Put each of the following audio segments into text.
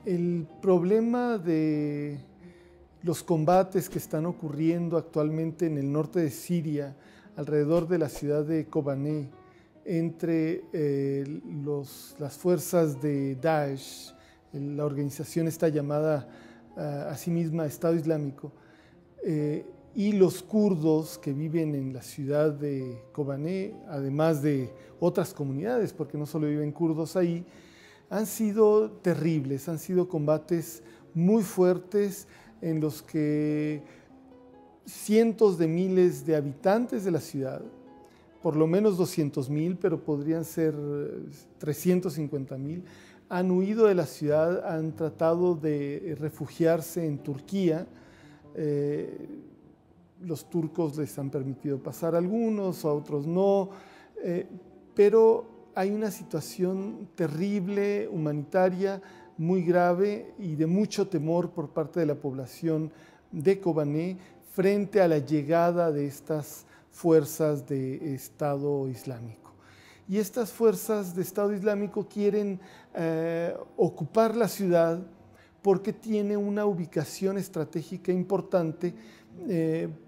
El problema de los combates que están ocurriendo actualmente en el norte de Siria, alrededor de la ciudad de Kobané, entre las fuerzas de Daesh, la organización está llamada a sí misma Estado Islámico, y los kurdos que viven en la ciudad de Kobané, además de otras comunidades, porque no solo viven kurdos ahí, han sido terribles, han sido combates muy fuertes en los que cientos de miles de habitantes de la ciudad, por lo menos 200.000, pero podrían ser 350.000, han huido de la ciudad, han tratado de refugiarse en Turquía. Los turcos les han permitido pasar a algunos, a otros no, pero hay una situación terrible, humanitaria, muy grave y de mucho temor por parte de la población de Kobané frente a la llegada de estas fuerzas de Estado Islámico. Y estas fuerzas de Estado Islámico quieren ocupar la ciudad porque tiene una ubicación estratégica importante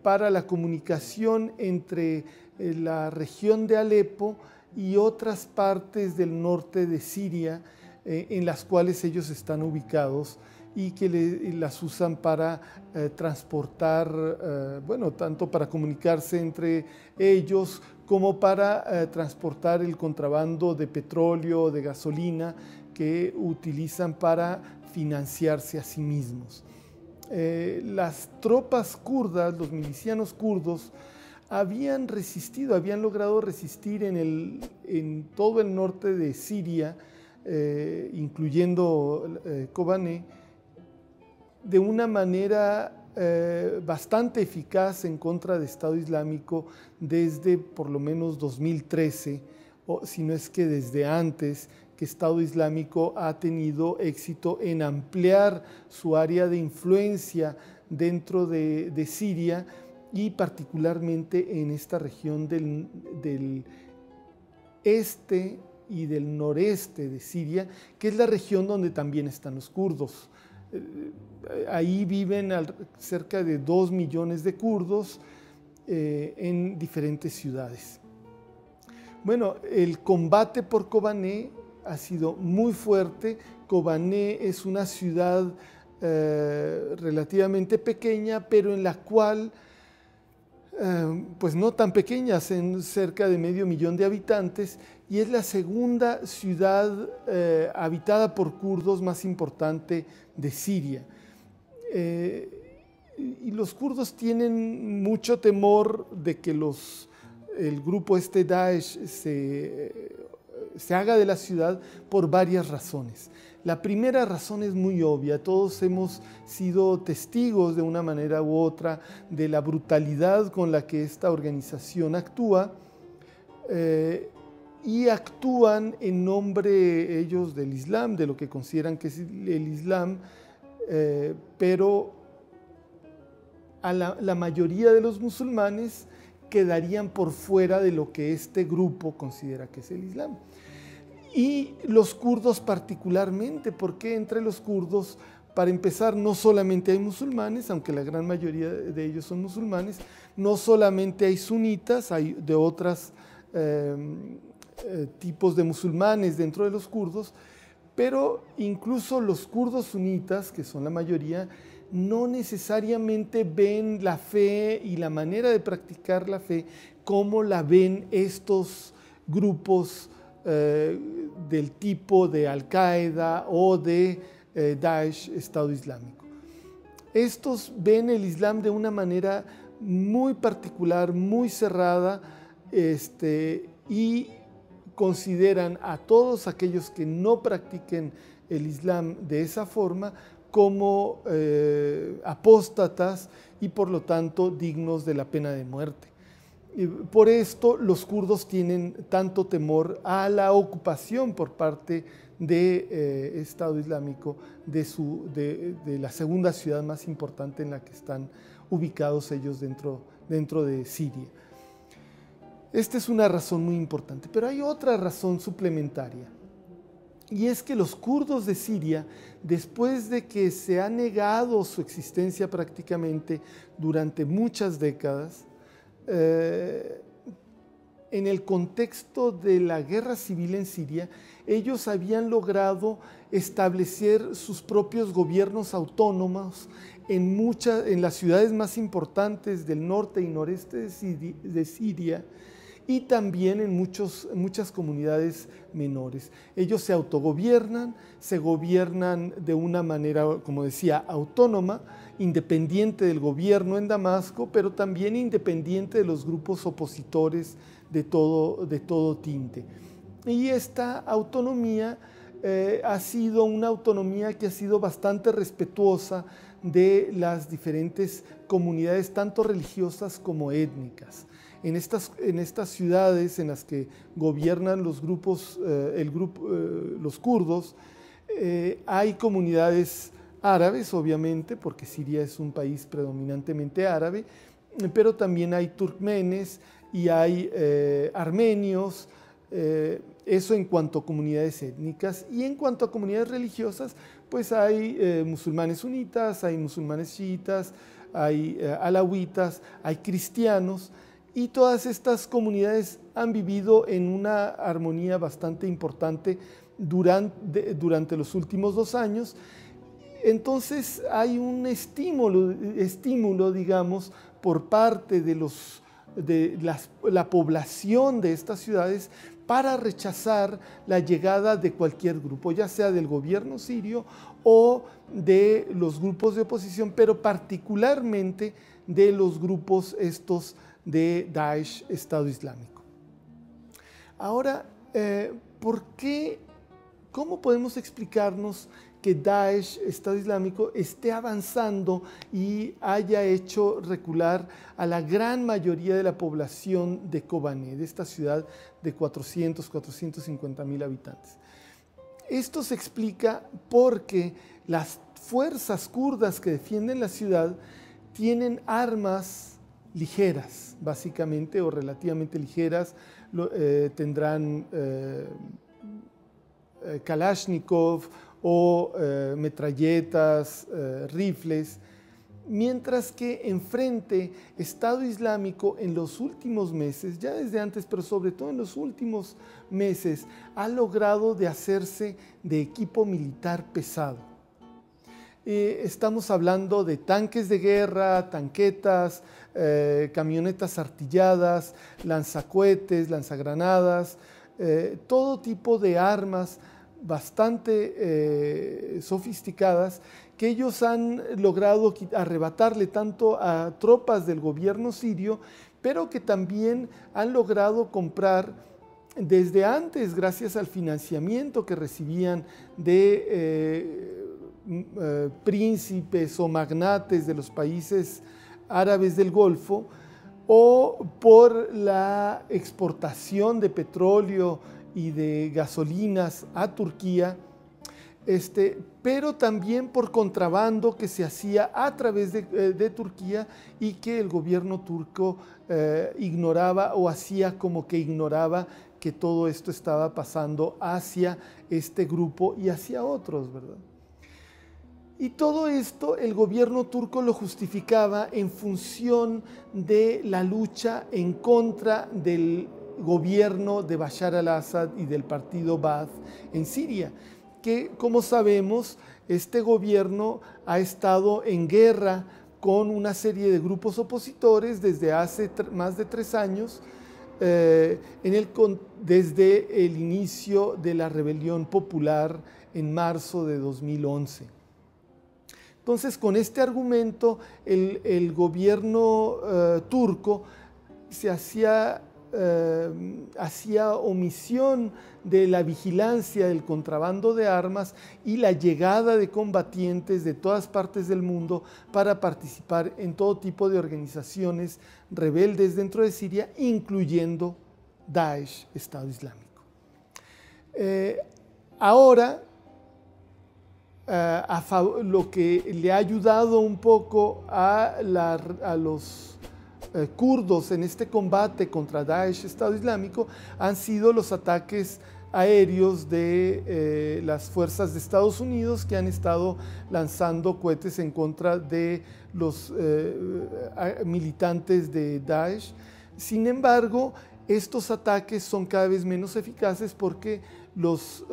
para la comunicación entre la región de Alepo y otras partes del norte de Siria en las cuales ellos están ubicados y que las usan para transportar, bueno, tanto para comunicarse entre ellos como para transportar el contrabando de petróleo, de gasolina que utilizan para financiarse a sí mismos. Las tropas kurdas, los milicianos kurdos, habían resistido, habían logrado resistir en todo el norte de Siria, incluyendo Kobané, de una manera bastante eficaz en contra del Estado Islámico desde por lo menos 2013, o si no es que desde antes, que Estado Islámico ha tenido éxito en ampliar su área de influencia dentro de Siria, y particularmente en esta región del este y del noreste de Siria, que es la región donde también están los kurdos. Ahí viven cerca de 2 millones de kurdos en diferentes ciudades. Bueno, el combate por Kobané ha sido muy fuerte. Kobané es una ciudad relativamente pequeña, pero en la cual pues no tan pequeñas, en cerca de 500.000 de habitantes, y es la segunda ciudad habitada por kurdos más importante de Siria. Y los kurdos tienen mucho temor de que el grupo Daesh se haga de la ciudad por varias razones. La primera razón es muy obvia. Todos hemos sido testigos de una manera u otra de la brutalidad con la que esta organización actúa, y actúan en nombre ellos del Islam, de lo que consideran que es el Islam, pero a la mayoría de los musulmanes quedarían por fuera de lo que este grupo considera que es el Islam. Y los kurdos particularmente, porque entre los kurdos, para empezar, no solamente hay musulmanes, aunque la gran mayoría de ellos son musulmanes, no solamente hay sunitas, hay de otros tipos de musulmanes dentro de los kurdos, pero incluso los kurdos sunitas, que son la mayoría, no necesariamente ven la fe y la manera de practicar la fe como la ven estos grupos del tipo de Al-Qaeda o de Daesh, Estado Islámico. Estos ven el Islam de una manera muy particular, muy cerrada, y consideran a todos aquellos que no practiquen el Islam de esa forma como apóstatas y por lo tanto dignos de la pena de muerte. Por esto los kurdos tienen tanto temor a la ocupación por parte del Estado Islámico de la segunda ciudad más importante en la que están ubicados ellos dentro de Siria. Esta es una razón muy importante, pero hay otra razón suplementaria. y es que los kurdos de Siria, después de que se ha negado su existencia prácticamente durante muchas décadas, en el contexto de la guerra civil en Siria, ellos habían logrado establecer sus propios gobiernos autónomos en las ciudades más importantes del norte y noreste de Siria, y también en muchas comunidades menores. Ellos se autogobiernan, se gobiernan de una manera, como decía, autónoma, independiente del gobierno en Damasco, pero también independiente de los grupos opositores de todo tinte. Y esta autonomía ha sido una autonomía que ha sido bastante respetuosa de las diferentes comunidades, tanto religiosas como étnicas. En estas ciudades en las que gobiernan los kurdos, hay comunidades árabes, obviamente, porque Siria es un país predominantemente árabe, pero también hay turkmenes y hay armenios, eso en cuanto a comunidades étnicas. Y en cuanto a comunidades religiosas, pues hay musulmanes sunitas, hay musulmanes chiitas, hay alawitas, hay cristianos, y todas estas comunidades han vivido en una armonía bastante importante durante los últimos 2 años. Entonces hay un estímulo, digamos, por parte de la población de estas ciudades para rechazar la llegada de cualquier grupo, ya sea del gobierno sirio o de los grupos de oposición, pero particularmente de los grupos estos de Daesh, Estado Islámico. Ahora, ¿cómo podemos explicarnos que Daesh, Estado Islámico, esté avanzando y haya hecho recular a la gran mayoría de la población de Kobané, de esta ciudad de 450.000 habitantes? Esto se explica porque las fuerzas kurdas que defienden la ciudad tienen armas ligeras, básicamente, o relativamente ligeras. Tendrán Kalashnikov o metralletas, rifles, mientras que enfrente Estado Islámico en los últimos meses, ya desde antes, pero sobre todo en los últimos meses, ha logrado de hacerse de equipo militar pesado. Estamos hablando de tanques de guerra, tanquetas, camionetas artilladas, lanzacohetes, lanzagranadas, todo tipo de armas bastante sofisticadas que ellos han logrado arrebatarle tanto a tropas del gobierno sirio, pero que también han logrado comprar desde antes, gracias al financiamiento que recibían de príncipes o magnates de los países árabes del Golfo, o por la exportación de petróleo y de gasolinas a Turquía, pero también por contrabando que se hacía a través de Turquía y que el gobierno turco ignoraba, o hacía como que ignoraba que todo esto estaba pasando hacia este grupo y hacia otros, ¿verdad? Y todo esto el gobierno turco lo justificaba en función de la lucha en contra del gobierno de Bashar al-Assad y del partido Ba'ath en Siria, que, como sabemos, este gobierno ha estado en guerra con una serie de grupos opositores desde hace más de 3 años, desde el inicio de la rebelión popular en marzo de 2011. Entonces, con este argumento, el gobierno turco se hacía omisión de la vigilancia del contrabando de armas y la llegada de combatientes de todas partes del mundo para participar en todo tipo de organizaciones rebeldes dentro de Siria, incluyendo Daesh, Estado Islámico. Ahora, lo que le ha ayudado un poco a los kurdos en este combate contra Daesh, Estado Islámico, han sido los ataques aéreos de las fuerzas de Estados Unidos que han estado lanzando cohetes en contra de los militantes de Daesh. Sin embargo, estos ataques son cada vez menos eficaces porque los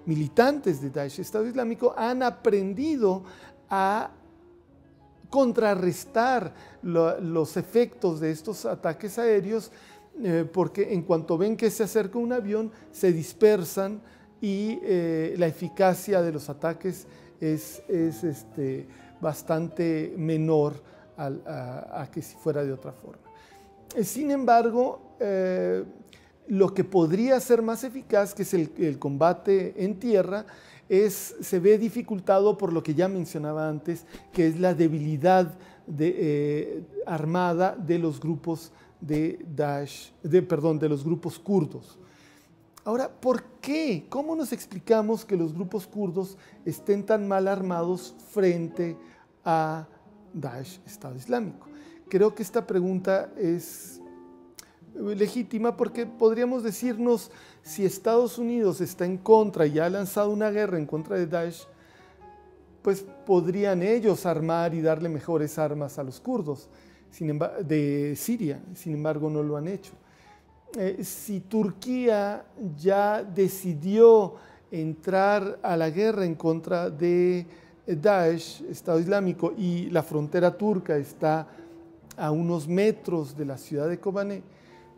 militantes de Daesh, Estado Islámico, han aprendido a contrarrestar los efectos de estos ataques aéreos, porque en cuanto ven que se acerca un avión, se dispersan y la eficacia de los ataques es bastante menor a que si fuera de otra forma. Sin embargo, lo que podría ser más eficaz, que es el combate en tierra, se ve dificultado por lo que ya mencionaba antes, que es la debilidad armada de los grupos de los grupos kurdos. Ahora, ¿por qué? ¿Cómo nos explicamos que los grupos kurdos estén tan mal armados frente a Daesh, Estado Islámico? Creo que esta pregunta es legítima porque podríamos decirnos, si Estados Unidos está en contra y ha lanzado una guerra en contra de Daesh, pues podrían ellos armar y darle mejores armas a los kurdos de Siria. Sin embargo, no lo han hecho. Si Turquía ya decidió entrar a la guerra en contra de Daesh, Estado Islámico, y la frontera turca está a unos metros de la ciudad de Kobané,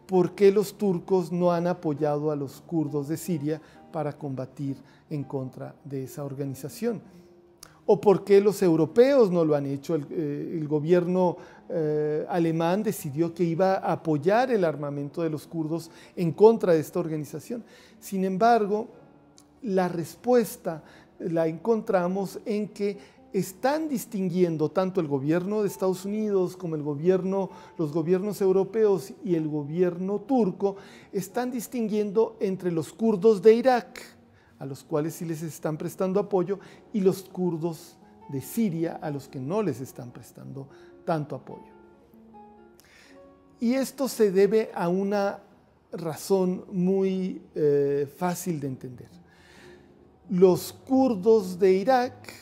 ¿por qué los turcos no han apoyado a los kurdos de Siria para combatir en contra de esa organización? ¿O por qué los europeos no lo han hecho? El gobierno alemán decidió que iba a apoyar el armamento de los kurdos en contra de esta organización. Sin embargo, la respuesta la encontramos en que están distinguiendo tanto el gobierno de Estados Unidos como los gobiernos europeos y el gobierno turco, están distinguiendo entre los kurdos de Irak, a los cuales sí les están prestando apoyo, y los kurdos de Siria, a los que no les están prestando tanto apoyo. Y esto se debe a una razón muy fácil de entender. Los kurdos de Irak,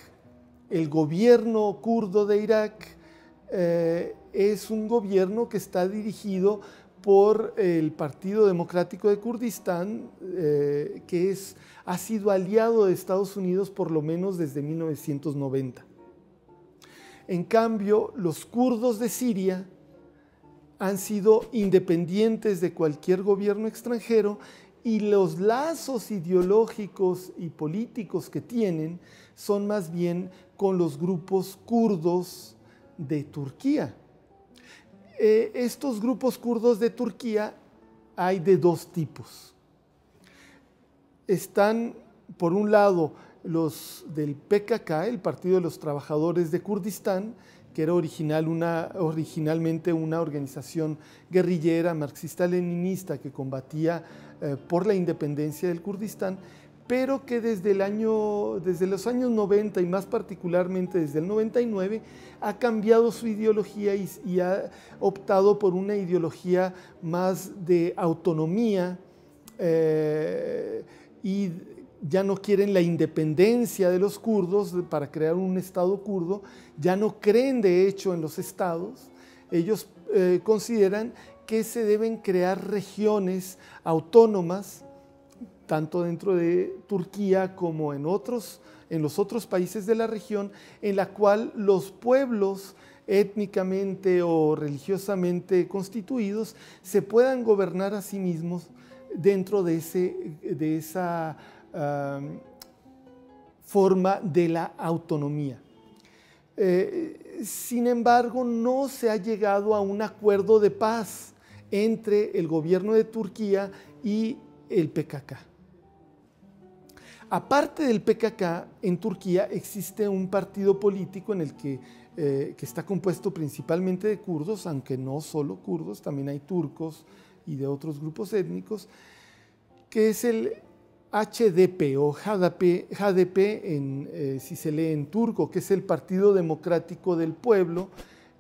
el gobierno kurdo de Irak, es un gobierno que está dirigido por el Partido Democrático de Kurdistán, que ha sido aliado de Estados Unidos por lo menos desde 1990. En cambio, los kurdos de Siria han sido independientes de cualquier gobierno extranjero y los lazos ideológicos y políticos que tienen son más bien con los grupos kurdos de Turquía. Estos grupos kurdos de Turquía hay de dos tipos. Están, por un lado, los del PKK, el Partido de los Trabajadores de Kurdistán, que era originalmente una organización guerrillera marxista-leninista que combatía por la independencia del Kurdistán, pero que desde los años 90 y más particularmente desde el 99 ha cambiado su ideología y ha optado por una ideología más de autonomía y ya no quieren la independencia de los kurdos para crear un estado kurdo, ya no creen de hecho en los estados. Ellos consideran que se deben crear regiones autónomas tanto dentro de Turquía como en los otros países de la región, en la cual los pueblos étnicamente o religiosamente constituidos se puedan gobernar a sí mismos dentro de esa forma de la autonomía. Sin embargo, no se ha llegado a un acuerdo de paz entre el gobierno de Turquía y el PKK. Aparte del PKK, en Turquía existe un partido político en el que está compuesto principalmente de kurdos, aunque no solo kurdos, también hay turcos y de otros grupos étnicos, que es el HDP o HDP si se lee en turco, que es el Partido Democrático del Pueblo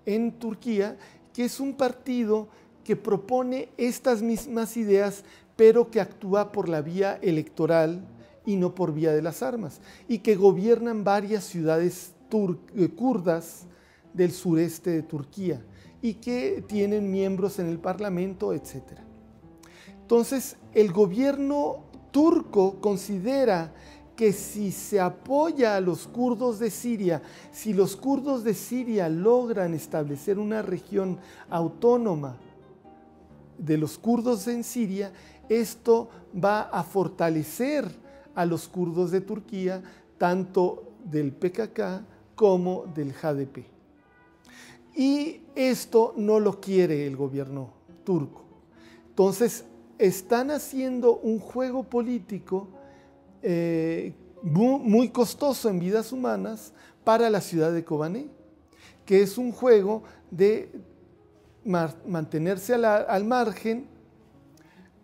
en Turquía, que es un partido que propone estas mismas ideas, pero que actúa por la vía electoral y no por vía de las armas, y que gobiernan varias ciudades kurdas del sureste de Turquía y que tienen miembros en el parlamento, etc. Entonces, el gobierno turco considera que si se apoya a los kurdos de Siria, si los kurdos de Siria logran establecer una región autónoma de los kurdos en Siria, esto va a fortalecer a los kurdos de Turquía, tanto del PKK como del HDP. Y esto no lo quiere el gobierno turco. Entonces, están haciendo un juego político muy costoso en vidas humanas para la ciudad de Kobané, que es un juego de mantenerse al margen.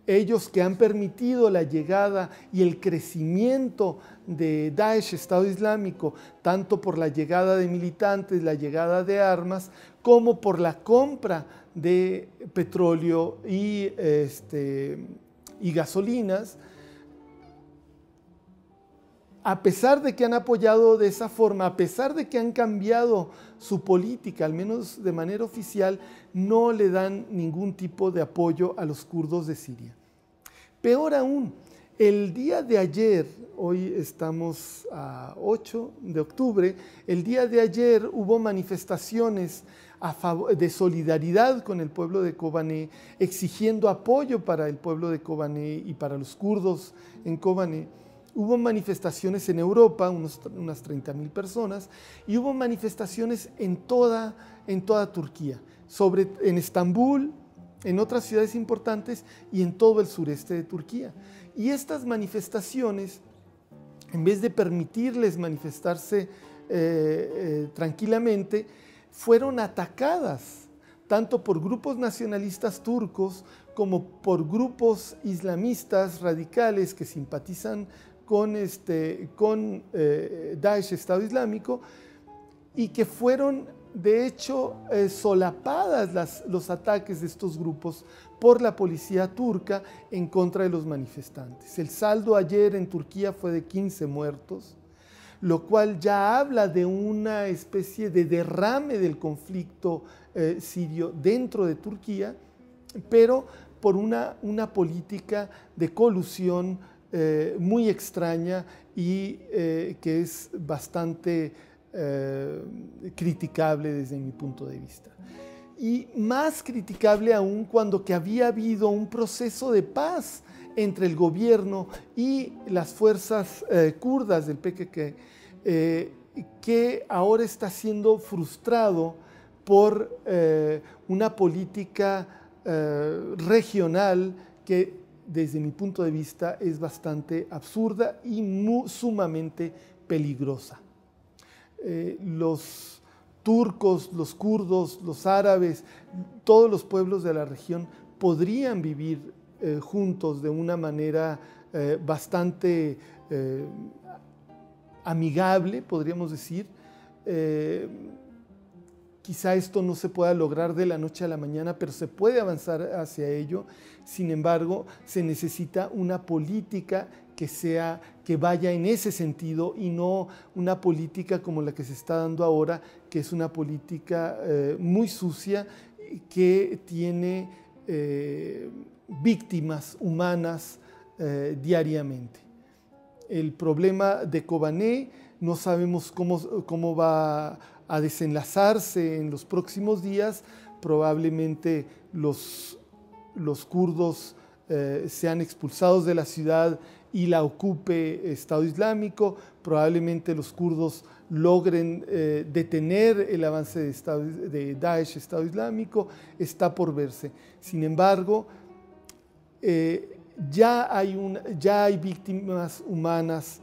Ellos que han permitido la llegada y el crecimiento de Daesh, Estado Islámico, tanto por la llegada de militantes, la llegada de armas, como por la compra de petróleo y gasolinas. A pesar de que han apoyado de esa forma, a pesar de que han cambiado su política, al menos de manera oficial, no le dan ningún tipo de apoyo a los kurdos de Siria. Peor aún, el día de ayer, hoy estamos a 8 de octubre, el día de ayer hubo manifestaciones de solidaridad con el pueblo de Kobané, exigiendo apoyo para el pueblo de Kobané y para los kurdos en Kobané. Hubo manifestaciones en Europa, unas 30.000 personas, y hubo manifestaciones en toda Turquía, en Estambul, en otras ciudades importantes y en todo el sureste de Turquía. Y estas manifestaciones, en vez de permitirles manifestarse tranquilamente, fueron atacadas tanto por grupos nacionalistas turcos como por grupos islamistas radicales que simpatizan con Daesh, Estado Islámico, y que fueron de hecho solapadas los ataques de estos grupos por la policía turca en contra de los manifestantes. El saldo ayer en Turquía fue de 15 muertos, lo cual ya habla de una especie de derrame del conflicto sirio dentro de Turquía, pero por una política de colusión muy extraña y que es bastante criticable desde mi punto de vista. Y más criticable aún cuando que había habido un proceso de paz entre el gobierno y las fuerzas kurdas del PKK, que ahora está siendo frustrado por una política regional que desde mi punto de vista es bastante absurda y sumamente peligrosa. Los turcos, los kurdos, los árabes, todos los pueblos de la región podrían vivir juntos de una manera bastante amigable, podríamos decir. Quizá esto no se pueda lograr de la noche a la mañana, pero se puede avanzar hacia ello. Sin embargo, se necesita una política que vaya en ese sentido y no una política como la que se está dando ahora, que es una política muy sucia, que tiene víctimas humanas diariamente. El problema de Kobané no sabemos cómo va a desenlazarse en los próximos días. Probablemente los kurdos sean expulsados de la ciudad y la ocupe Estado Islámico. Probablemente los kurdos logren detener el avance de Daesh, Estado Islámico. Está por verse. Sin embargo, ya hay víctimas humanas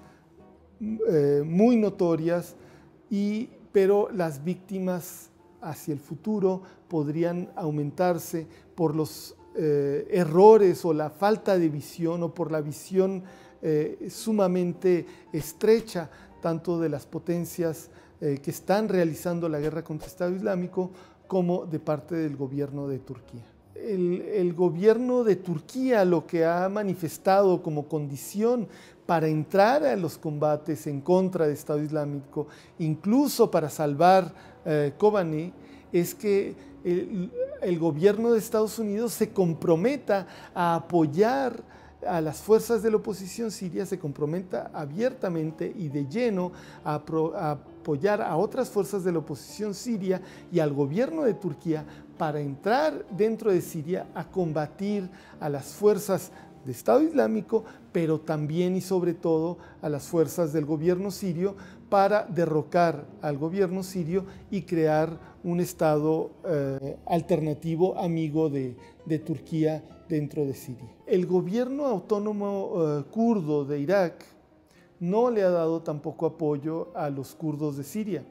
muy notorias, pero las víctimas hacia el futuro podrían aumentarse por los errores o la falta de visión, o por la visión sumamente estrecha tanto de las potencias que están realizando la guerra contra el Estado Islámico como de parte del gobierno de Turquía. el gobierno de Turquía lo que ha manifestado como condición para entrar a los combates en contra del Estado Islámico, incluso para salvar Kobane, es que el gobierno de Estados Unidos se comprometa a apoyar a las fuerzas de la oposición siria, se comprometa abiertamente y de lleno a apoyar a otras fuerzas de la oposición siria y al gobierno de Turquía para entrar dentro de Siria a combatir a las fuerzas de Estado Islámico, pero también y sobre todo a las fuerzas del gobierno sirio para derrocar al gobierno sirio y crear un Estado alternativo amigo de Turquía dentro de Siria. El gobierno autónomo kurdo de Irak no le ha dado tampoco apoyo a los kurdos de Siria.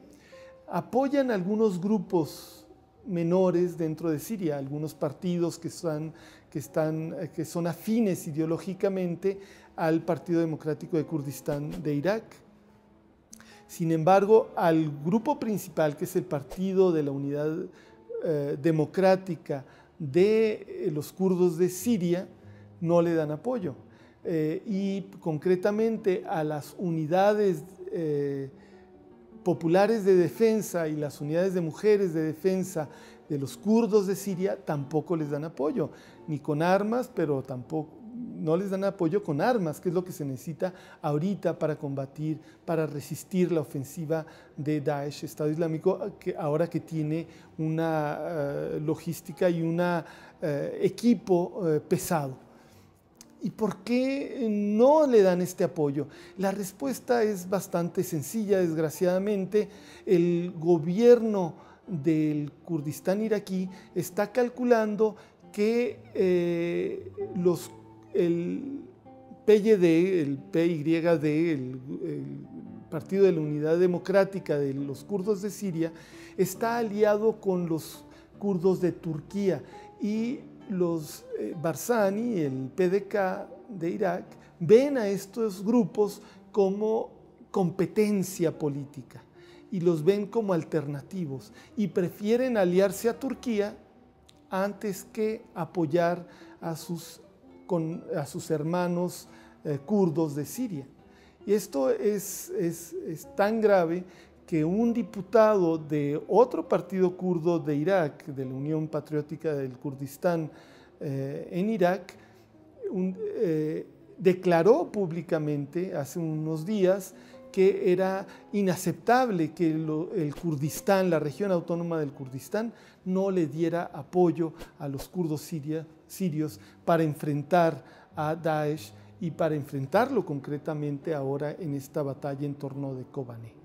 Apoyan algunos grupos menores dentro de Siria, algunos partidos que son afines ideológicamente al Partido Democrático de Kurdistán de Irak. Sin embargo, al grupo principal, que es el Partido de la Unidad Democrática de los kurdos de Siria, no le dan apoyo. Y concretamente a las unidades populares de defensa y las unidades de mujeres de defensa de los kurdos de Siria tampoco les dan apoyo, ni con armas, pero tampoco no les dan apoyo con armas, que es lo que se necesita ahorita para combatir, para resistir la ofensiva de Daesh, Estado Islámico, que ahora que tiene una logística y un equipo pesado. ¿Y por qué no le dan este apoyo? La respuesta es bastante sencilla, desgraciadamente. El gobierno del Kurdistán iraquí está calculando que el PYD, el PYD, el Partido de la Unidad Democrática de los kurdos de Siria, está aliado con los kurdos de Turquía y los Barzani, el PDK de Irak, ven a estos grupos como competencia política y los ven como alternativos y prefieren aliarse a Turquía antes que apoyar a sus hermanos kurdos de Siria. Y esto es tan grave que un diputado de otro partido kurdo de Irak, de la Unión Patriótica del Kurdistán en Irak, declaró públicamente hace unos días que era inaceptable que el Kurdistán, la región autónoma del Kurdistán, no le diera apoyo a los kurdos sirios para enfrentar a Daesh y para enfrentarlo concretamente ahora en esta batalla en torno de Kobane.